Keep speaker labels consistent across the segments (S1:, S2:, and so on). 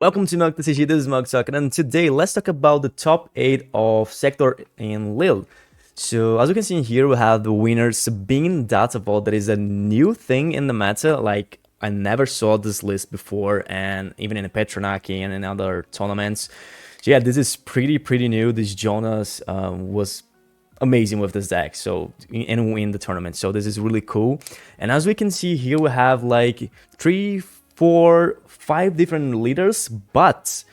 S1: Welcome to Mug TCG, this is Mug Talking, and today let's talk about the top 8 of Sector in LILLE. So as you can see here, we have the winner Sabine ECL. That is a new thing in the meta. Like, I never saw this list before, and even in the Anakin and in other tournaments. So yeah, this is pretty new. This Jonas was amazing with this deck, so and win the tournament. So this is really cool. And as we can see here, we have like 3, 4, 5 different leaders, but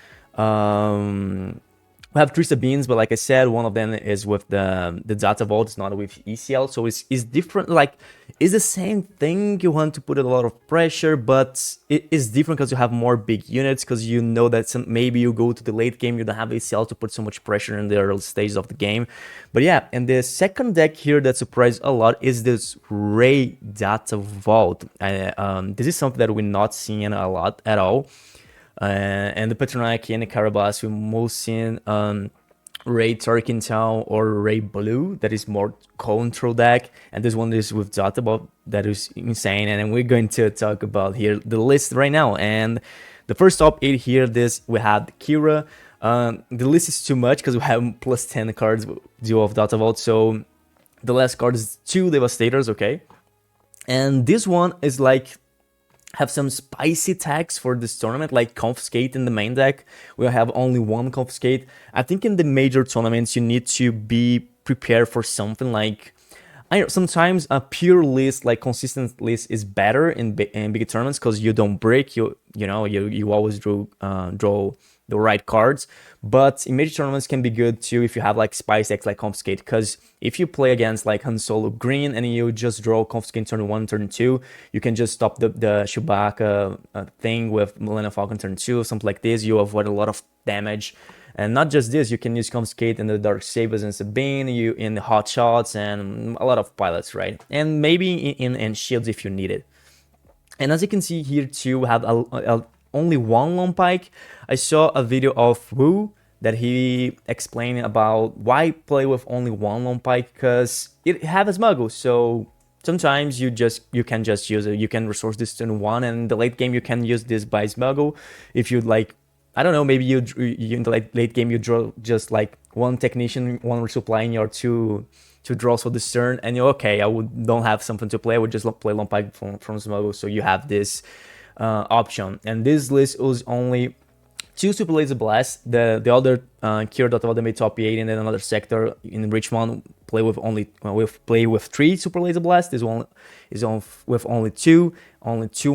S1: we have 3 Sabines, but like I said, one of them is with the data vault, it's not with ECL, so it's different. Like, it's the same thing. You want to put a lot of pressure, but it is different because you have more big units, because you know that maybe you go to the late game, you don't have ECL to put so much pressure in the early stages of the game. But yeah, and the second deck here that surprised a lot is this Ray Data Vault. This is something that we're not seeing a lot at all. And the Patronaki and the Carabas, we're most seeing Ray Turkin Town or Ray Blue, that is more control deck, and this one is with Data Vault, that is insane. And we're going to talk about here the list right now. And the first top 8 here, we have the qi'ra. The list is too much because we have plus 10 cards due of Data Vault, so the last card is 2 Devastators, okay? And this one is like have some spicy tags for this tournament, like Confiscate in the main deck. We have only one Confiscate. I think in the major tournaments you need to be prepared for something like, I know sometimes a pure list, like consistent list, is better in big tournaments because you don't break. You always draw the right cards. But in major tournaments can be good too if you have like spice decks like Confiscate, because if you play against like Han Solo Green and you just draw Confiscate turn 1, turn 2, you can just stop the Chewbacca thing with Millennium Falcon turn 2, something like this. You avoid a lot of damage. And not just this, you can use Confiscate in the Dark Sabers and Sabine, you in the Hot Shots, and a lot of pilots, right? And maybe in shields if you need it. And as you can see here too, we have only one Lone Pike. I saw a video of Wu that he explained about why play with only one Lone Pike, because it have a smuggle. So sometimes you can just use it. You can resource this turn 1, and in the late game you can use this by smuggle. If you like, I don't know, maybe you in the late game you draw just like one Technician, one resupply in your two draws for this turn, and you're okay. Don't have something to play. I would just play Lone Pike from smuggle. So you have this option. And this list was only 2 Super Laser Blasts. The other qi'ra.org made top 8, and then another sector in Richmond play with 3 Super Laser Blasts. This one is with only 2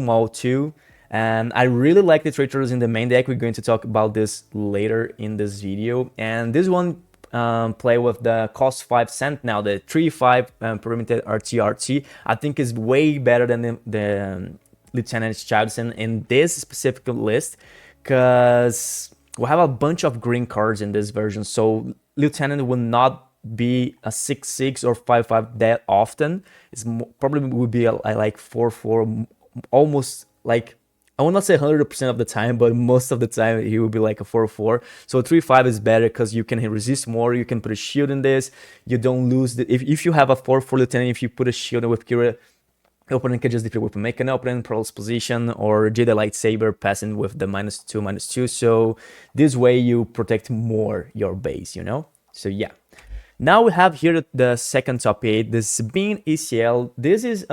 S1: Maul 2. And I really like the Traitorous in the main deck. We're going to talk about this later in this video. And this one play with the cost 5 cent now, the 3/5 perimeter RT. I think is way better than the Lieutenant Childson in this specific list, because we have a bunch of green cards in this version. So Lieutenant will not be a 6/6 or 5/5 that often. It's probably would be like 4/4, almost like, I will not say 100% of the time, but most of the time he will be like a 4/4. So 3/5 is better because you can resist more. You can put a shield in this. You don't lose if you have a 4/4 Lieutenant. If you put a shield with qi'ra, the opponent can just defeat with a Make an Opening, Pearl's Position, or Jedi Lightsaber passing with the -2/-2. So this way you protect more your base, you know? So yeah. Now we have here the second top 8, the Sabine ECL. This is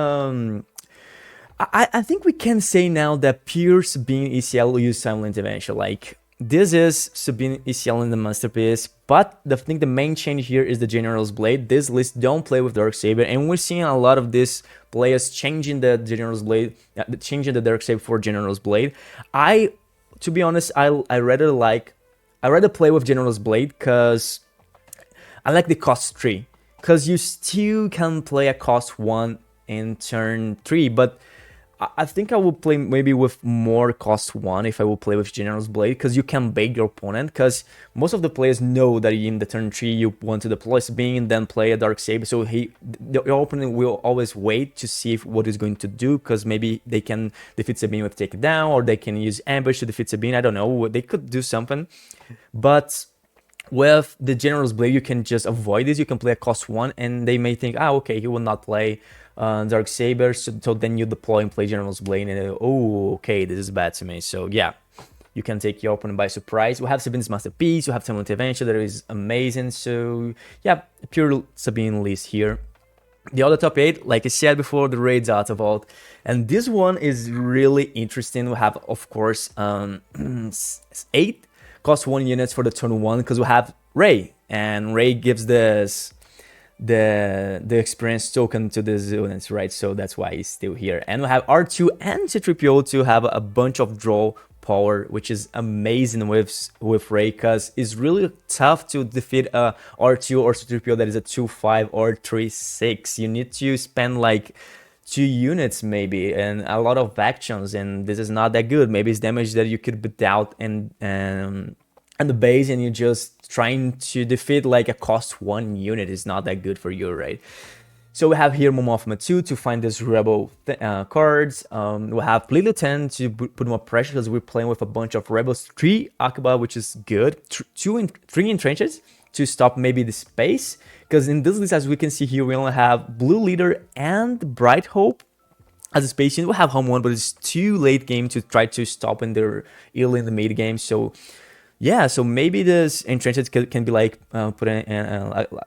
S1: I think we can say now that pure Sabine ECL will use Silent Intervention. Like, this is Sabine ECL in the Masterpiece, but I think the main change here is the General's Blade. This list don't play with Darksaber, and we're seeing a lot of these players changing the General's Blade, changing the Darksaber for General's Blade. To be honest, I rather play with General's Blade because I like the cost 3, because you still can play a cost 1 in turn 3, but I think I will play maybe with more cost 1 if I will play with General's Blade, because you can bait your opponent, because most of the players know that in the turn 3 you want to deploy Sabine and then play a Darksaber, so your opponent will always wait to see what he's going to do, because maybe they can defeat Sabine with Takedown, or they can use Ambush to defeat Sabine, I don't know, they could do something. But with the General's Blade you can just avoid this. You can play a cost 1 and they may think, okay, he will not play Darksaber, so then you deploy and play General's Blade, and oh, okay, this is bad to me. So yeah, you can take your opponent by surprise. We have Sabine's Masterpiece, you have Simon Intervention that is amazing. So yeah, pure Sabine list here. The other top 8, like I said before, the Ray Data Vault. And this one is really interesting. We have, of course, 8 cost 1 units for the turn 1, because we have Ray. And Ray gives this the experience token to the units, right? So that's why he's still here. And we have R2 and C-3PO to have a bunch of draw power, which is amazing with Ray, because it's really tough to defeat a R2 or C-3PO that is a 2-5 or 3-6. You need to spend like 2 units maybe and a lot of actions, and this is not that good. Maybe it's damage that you could beat out and the base, and you're just trying to defeat like a cost 1 unit is not that good for you, right? So we have here Momothma 2 to find these rebel cards. We have LILLE 10 to put more pressure, because we're playing with a bunch of rebels. 3 Akiba, which is good. 3 entrenches to stop maybe the space, because in this list, as we can see here, we only have Blue Leader and Bright Hope as a space unit. We have Home 1, but it's too late game to try to stop in the early in the mid game. So yeah, so maybe this entrenched can be like put in,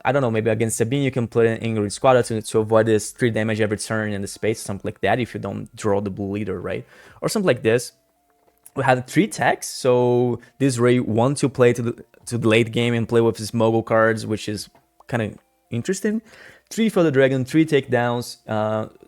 S1: I don't know, maybe against Sabine you can put in Ingrid Squad to avoid this 3 damage every turn in the space, something like that, if you don't draw the Blue Leader, right? Or something like this. We have 3 attacks, so this Ray wants to play to the late game and play with his Mogul cards, which is kind of interesting. 3 for the Dragon, 3 takedowns.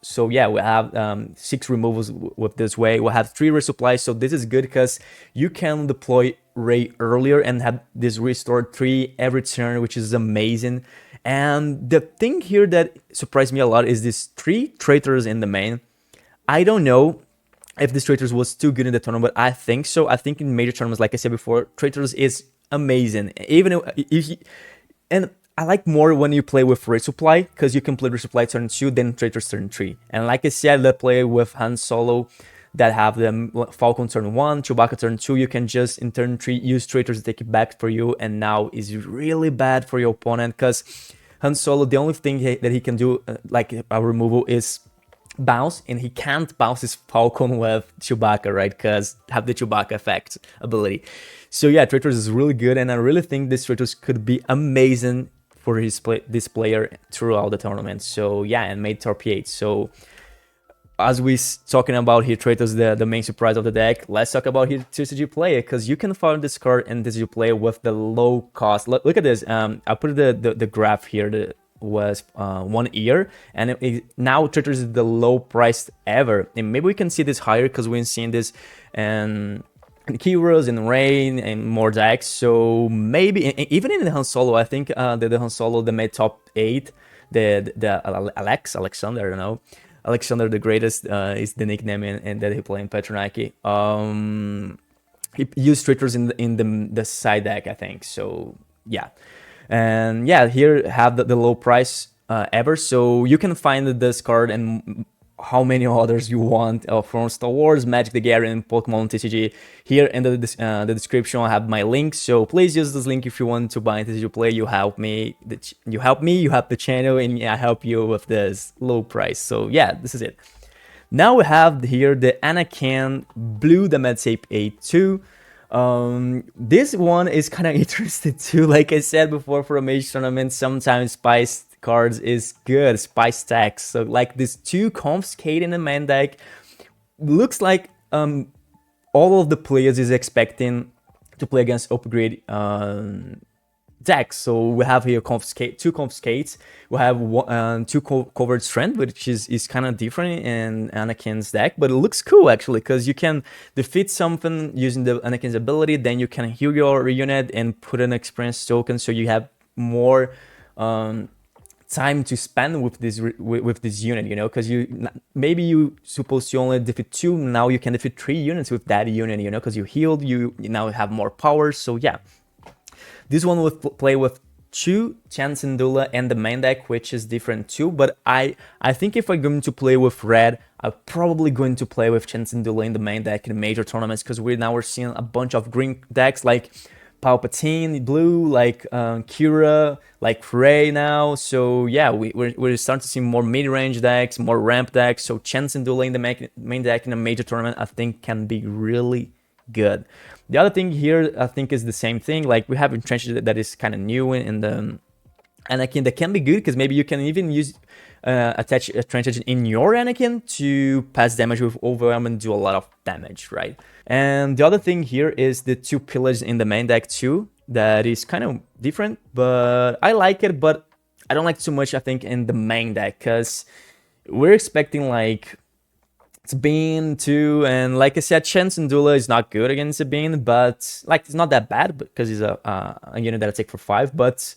S1: So yeah, we have 6 removals with this way. We have 3 resupplies, so this is good because you can deploy Ray earlier and have this restored 3 every turn, which is amazing. And the thing here that surprised me a lot is this 3 Traitors in the main. I don't know if this Traitors was too good in the tournament, but I think so. I think in major tournaments, like I said before, Traitors is amazing. Even and I like more when you play with resupply, because you can play resupply turn 2, then Traitors turn 3. And like I said, I play with Han Solo that have the Falcon turn 1, Chewbacca turn 2. You can just in turn 3 use Traitors to take it back for you, and now is really bad for your opponent, because Han Solo, the only thing that he can do like a removal is bounce, and he can't bounce his Falcon with Chewbacca, right? Because have the Chewbacca effect ability. So yeah, Traitors is really good, and I really think this Traitors could be amazing for this player throughout the tournament. So yeah, and made top 8. So as we talking about here, Traitors, the main surprise of the deck, let's talk about here TCG player, because you can find this card in TCG player with the low cost. Look at this. I put the graph here that was 1 year, and now Traitors is the low priced ever, and maybe we can see this higher because we've seen this and qi'ras and Rain and more decks. So maybe even in the Han Solo, I think the Han Solo that made top 8, the Alexander, I don't know, Alexander the Greatest is the nickname and that he played in Petronaki. He used Traitors in the side deck, I think. So yeah, and yeah, here have the low price ever. So you can find this card and how many others you want from Star Wars, Magic the Gathering, Pokemon TCG. Here in the description I have my link, so please use this link if you want to buy TCG Play. You help me, you help the channel, and I help you with this low price. So yeah, this is it. Now we have here the Anakin Blue the Medsape A2. This one is kind of interesting too. Like I said before, for a major tournament, sometimes spice cards is good, spice stacks. So like this 2 Confiscate in the main deck, looks like all of the players is expecting to play against upgrade decks. So we have here 2 Confiscates. We have 2 Covered Strength, which is kind of different in Anakin's deck, but it looks cool actually, because you can defeat something using the Anakin's ability, then you can heal your unit and put an experience token, so you have more time to spend with this unit, you know, because maybe you supposed to only defeat 2, now you can defeat 3 units with that unit, you know, because you healed, you now have more power. So yeah, this one will play with 2 Chen Syndulla and the main deck, which is different too. But I think if I'm going to play with red, I'm probably going to play with Chen Syndulla in the main deck in major tournaments, because we're seeing a bunch of green decks like Palpatine blue, like qi'ra, like Rey now. So yeah, we're starting to see more mid-range decks, more ramp decks. So Chen Syndulla in the main deck in a major tournament, I think, can be really good. The other thing here, I think, is the same thing. Like, we have Entrenched that is kind of new in the Anakin that can be good, because maybe you can even use attach a Trenched in your Anakin to pass damage with Overwhelm and do a lot of damage, right? And the other thing here is the 2 pillars in the main deck too. That is kind of different, but I like it, but I don't like too much, I think, in the main deck, because we're expecting like Sabine too, and like I said, Chance and Dula is not good against Sabine, but like it's not that bad because he's a unit that I take for 5, but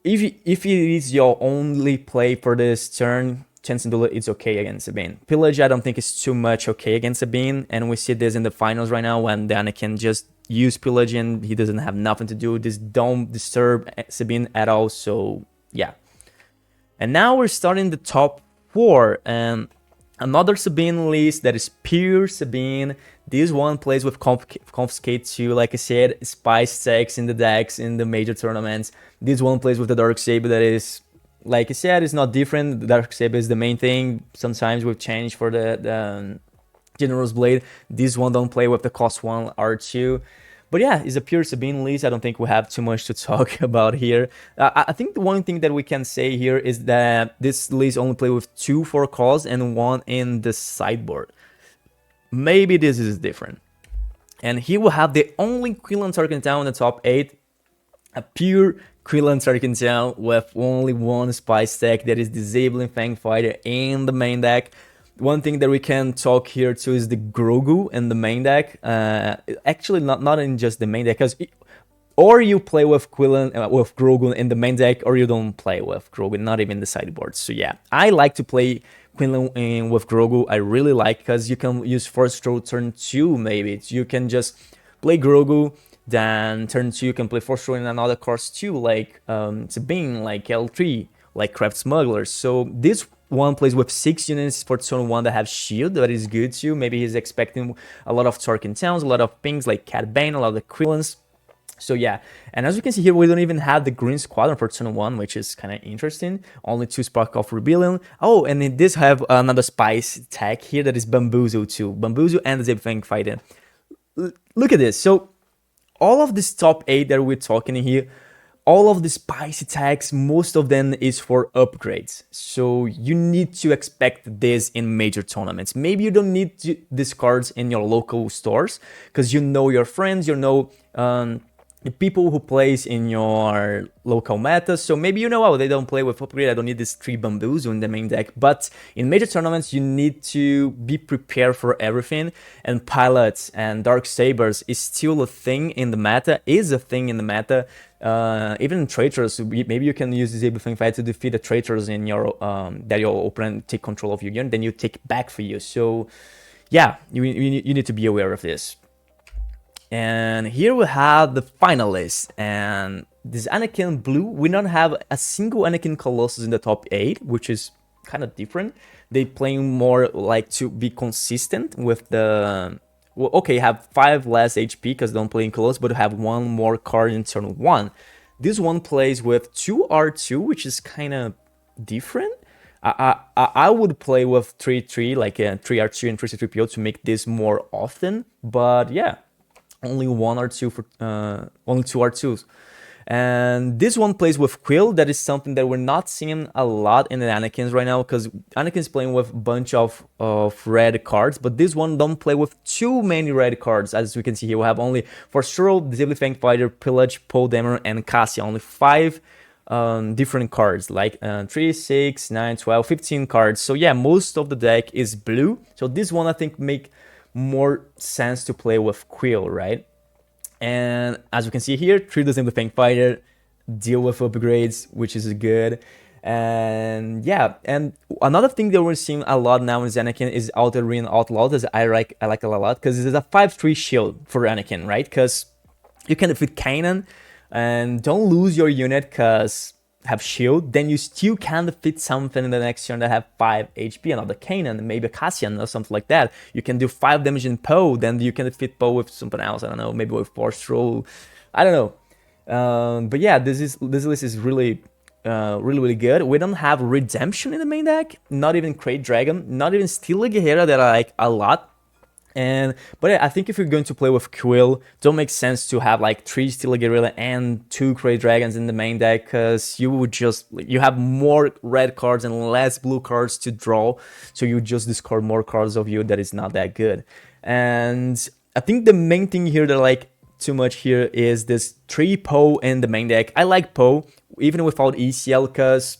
S1: if it is your only play for this turn, Chance and Dula is okay against Sabine. Pillage, I don't think is too much okay against Sabine, and we see this in the finals right now when the Anakin just use Pillage and he doesn't have nothing to do. This don't disturb Sabine at all, so yeah. And now we're starting the top 4, and another Sabine list that is pure Sabine. This one plays with Confiscate too, like I said, Spice Stacks in the decks in the major tournaments. This one plays with the Darksaber that is, like I said, it's not different. The Darksaber is the main thing. Sometimes we've changed for the General's Blade. This one don't play with the cost 1 R2. But yeah, it's a pure Sabine list. I don't think we have too much to talk about here. I think the one thing that we can say here is that this list only play with 2 4 calls and 1 in the sideboard. Maybe this is different. And he will have the only Quill Target down in the top 8. A pure Quill Target down with only 1 Spice stack that is disabling Fang Fighter in the main deck. One thing that we can talk here too is the Grogu in the main deck. Actually, not in just the main deck, because or you play with with Grogu in the main deck, or you don't play with Grogu, not even the sideboard. So yeah, I like to play Quinlan with Grogu. I really like, because you can use first throw turn 2 maybe. You can just play Grogu, then turn 2 you can play first throw in another course too, like Sabine, like L3, like Craft Smugglers. So this one plays with 6 units for turn 1 that have shield, that is good too. Maybe he's expecting a lot of Tarkin Towns, a lot of pings like Cat Bane, a lot of the Quillans. So yeah, and as you can see here, we don't even have the Green Squadron for turn 1, which is kind of interesting. Only 2 Spark of Rebellion. Oh, and it does have another Spice tag here that is Bamboozle too. Bamboozle and the Fang Fighter. Look at this. So all of this top 8 that we're talking here, all of the spicy tags, most of them is for upgrades. So you need to expect this in major tournaments. Maybe you don't need these cards in your local stores, because you know your friends, you know the people who plays in your local meta. So maybe you know, oh, they don't play with upgrade, I don't need this 3 Bamboozle in the main deck. But in major tournaments, you need to be prepared for everything. And pilots and dark sabers is still a thing in the meta, even in Traitorous, maybe you can use Disable Fang Fight to defeat the Traitors in your that your opponent take control of your unit, then you take back for you. So yeah, you need to be aware of this. And here we have the Finalist, and this Anakin Blue, we don't have a single Anakin Colossus in the top 8, which is kind of different. They playing more like to be consistent with the... Well, okay, have 5 less HP because they don't play in Colossus, but have 1 more card in turn 1. This one plays with 2 R2, which is kind of different. I would play with 3-3, like 3 R2 and 3 C3PO to make this more often, but yeah. Only 1 R2 for only 2 R2s. And this one plays with Quill. That is something that we're not seeing a lot in the Anakins right now, because Anakin's playing with a bunch of red cards, but this one don't play with too many red cards. As we can see here, we have only for sure Disable Fang Fighter, Pillage, Poe Dameron, and Cassia. Only 5 different cards, like 3, 6, 9, 12, 15 cards. So yeah, most of the deck is blue. So this one I think make more sense to play with Quill, right? And as you can see here, 3 Disable Fang Fighter, deal with upgrades, which is good. And yeah, and another thing that we're seeing a lot now in Anakin is Outer Ring Outlaw. I like it a lot, because it's a 5-3 shield for Anakin, right? Because you can defeat Kanan and don't lose your unit because have shield, then you still can defeat something in the next turn that have 5 HP, another Kanan, maybe a Cassian or something like that. You can do 5 damage in Poe, then you can defeat Poe with something else, I don't know, maybe with Force Roll, I don't know. But yeah, this list is really good. We don't have Redemption in the main deck, not even Crate Dragon, not even Steel Guerrera that I like a lot. And but yeah, I think if you're going to play with Quill, don't make sense to have like 3 Steel Guerrilla and 2 Grey Dragons in the main deck, because you would just, you have more red cards and less blue cards to draw, so you just discard more cards of you that is not that good. And I think the main thing here that I like too much here is this 3 Poe in the main deck. I like Poe even without ECL because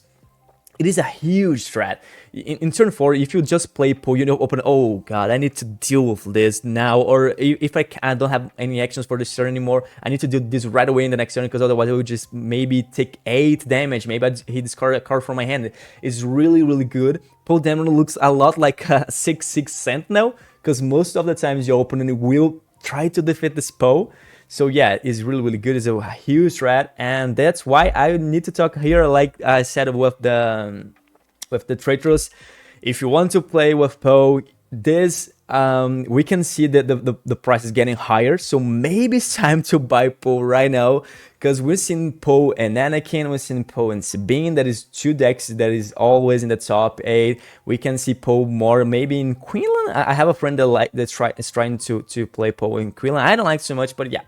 S1: it is a huge threat. In turn 4, if you just play Poe, you know, open, oh god, I need to deal with this now, or if I don't have any actions for this turn anymore, I need to do this right away in the next turn, because otherwise I would just maybe take 8 damage, maybe he discard a card from my hand. It's really, really good. Poe Demon looks a lot like a 6/6 Sentinel, because most of the times your opponent will try to defeat this Poe. So yeah, it's really, really good. It's a huge threat, and that's why I need to talk here, like I said with the Traitorous. If you want to play with Poe, this we can see that the price is getting higher, so maybe it's time to buy Poe right now, because we're seeing Poe and Anakin, we're seeing Poe and Sabine. That is 2 decks that is always in the top 8. We can see Poe more maybe in Quinlan. I have a friend that is trying to play Poe in Quinlan. I don't like so much, but yeah.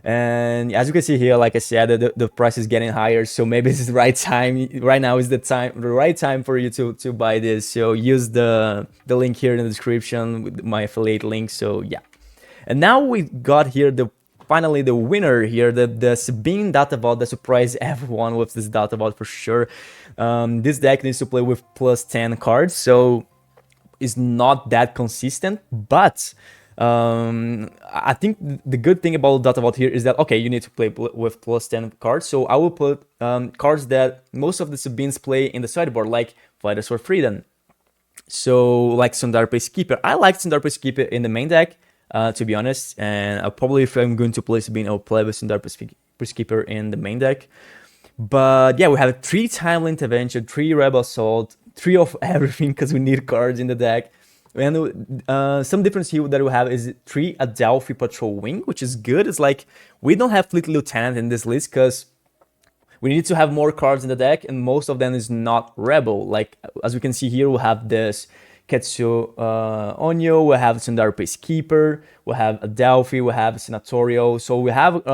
S1: And as you can see here, like I said, the price is getting higher, so maybe this is the right time. Right now is the right time for you to buy this. So use the link here in the description with my affiliate link. So yeah. And now we got here finally the winner here, the Sabine Data Vault that surprised everyone with this Data Vault for sure. This deck needs to play with plus 10 cards, so it's not that consistent, but I think the good thing about Data Vault here is that, okay, you need to play with plus 10 cards, so I will put cards that most of the Sabines play in the sideboard, like Fighters for Freedom. So like Sundar Peacekeeper. I like Sundar Peacekeeper in the main deck, to be honest, and I'll probably, if I'm going to play Sabine, I'll play with Sundar Peacekeeper in the main deck. But yeah, we have 3 Timely Intervention, 3 Rebel Assault, 3 of everything, because we need cards in the deck. And some difference here that we have is 3 Adelphi Patrol Wing, which is good. It's like we don't have Fleet Lieutenant in this list because we need to have more cards in the deck, and most of them is not Rebel. Like as we can see here, we have this Ketsu Onyo, we have Sundar Peacekeeper, we have Adelphi, we have Senatorial. So we have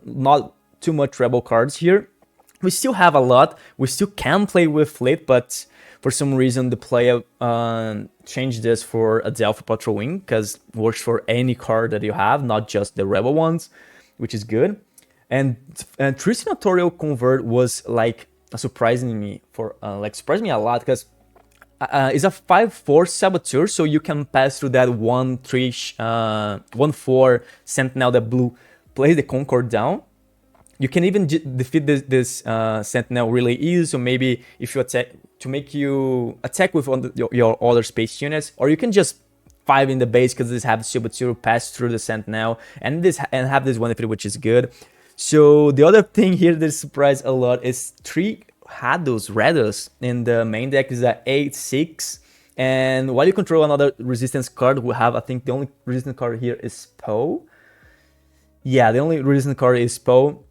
S1: not too much Rebel cards here. We still have a lot. We still can play with Fleet, but for some reason the player changed this for Adelphi Patrol Wing, because it works for any card that you have, not just the Rebel ones, which is good. And 3 Senatorial Convert was like surprising me a lot, because it's a 5/4 Saboteur, so you can pass through that 1/4 Sentinel that blue plays the Concord down. You can even defeat this Sentinel really easy, so maybe if you attack, to make you attack with your other space units, or you can just 5 in the base, because this have Saboteur pass through the Sentinel, and have this one defeat, which is good. So the other thing here that surprised a lot is 3 Rados in the main deck. Is a 8/6, and while you control another resistance card, we have, I think the only resistance card here is Poe. Yeah, the only resistance card is Poe.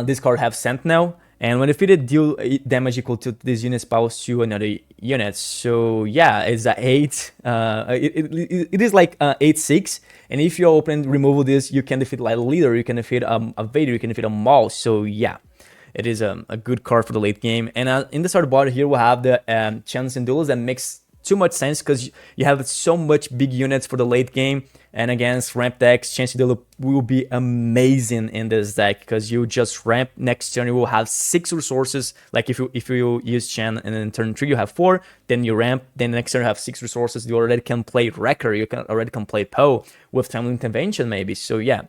S1: This card have Sentinel, and when defeated, deal damage equal to this unit's powers to another unit. So yeah, it's a 8. It is like 8/6, and if your opponent remove this, you can defeat like a leader, you can defeat a Vader, you can defeat a Maul. So yeah, it is a good card for the late game. And in the sideboard here, we have the Chance and Duels that makes too much sense, because you have so much big units for the late game, and against ramp decks, Chance and Duel will be amazing in this deck, because you just ramp, next turn you will have 6 resources. Like if you use Chan and then turn 3 you have 4, then you ramp, then next turn you have 6 resources. You already can play Wrecker, you can already play Poe with Timely Intervention maybe. So yeah,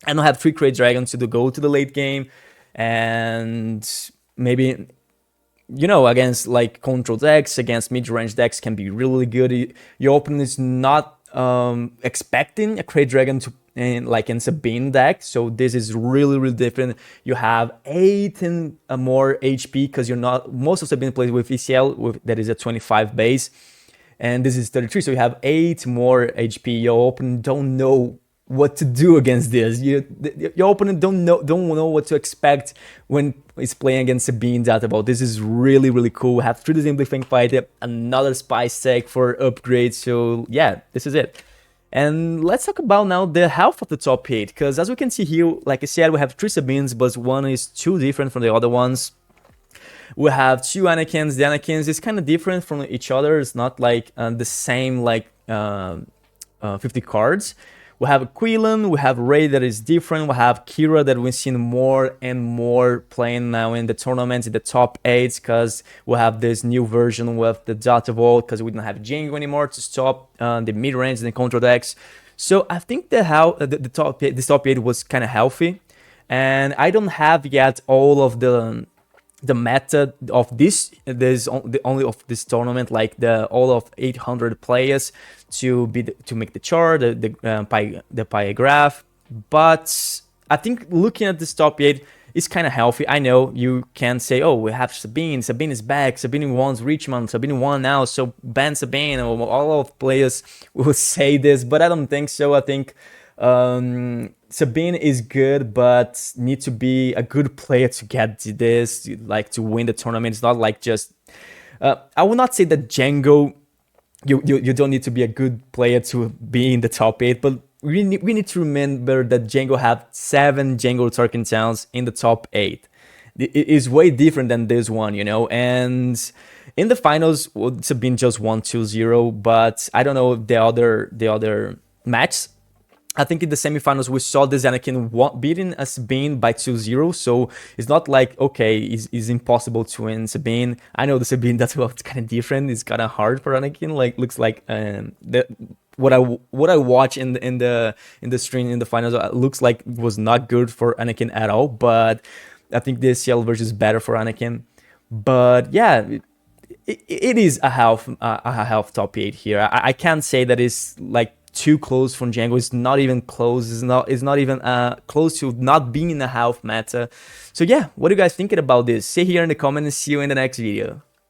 S1: I don't have 3 Great Dragons to go to the late game, and maybe, you know, against like control decks, against mid-range decks can be really good. Your opponent is not expecting a Great Dragon to like in Sabine deck, so this is really, really different. You have 8 and more HP, because you're not, most of Sabine plays with ECL, that is a 25 base, and this is 33, so you have 8 more HP. Your opponent don't know what to do against this. Your opponent don't know what to expect when it's playing against Sabine Data Vault. This is really, really cool. We have 3 Simplifying Fighter, another Spice Tech for upgrade. So yeah, this is it. And let's talk about now the health of the top 8, because as we can see here, like I said, we have 3 Sabines, but one is too different from the other ones. We have 2 Anakins. The Anakins is kind of different from each other. It's not like the same like 50 cards. We have Quill, we have Ray that is different, we have qi'ra that we've seen more and more playing now in the tournaments, in the top 8, because we have this new version with the Data Vault, because we don't have Django anymore to stop the mid-range and the control decks. So I think the top 8, this top 8 was kind of healthy, and I don't have yet all of the meta of only of this tournament, like all of 800 players to make the chart, the pie graph. But I think looking at this top 8 is kind of healthy. I know you can say, oh, we have Sabine is back, Sabine wants Richmond, Sabine won now, so ban Sabine. All of players will say this, but I don't think so. I think Sabine is good, but need to be a good player to get this, like to win the tournament. It's not like just I will not say that Django, you don't need to be a good player to be in the top 8, but we need to remember that Django have 7 Django Turkin Towns in the top 8. It is way different than this one, you know. And in the finals, Sabine just won 2-0, but I don't know the other match. I think in the semifinals, we saw this Anakin beating a Sabine by 2-0, so it's not like, okay, it's impossible to win Sabine. I know the Sabine, that's well, it's kind of different. It's kind of hard for Anakin. Like, looks like what I watch in the stream in the finals looks like it was not good for Anakin at all. But I think the ECL version is better for Anakin. But yeah, it is a half top 8 here. I can't say that it's like too close from Django. It's not even close. It's not even close to not being in the half meta. So yeah, what are you guys thinking about this? Say here in the comments and see you in the next video.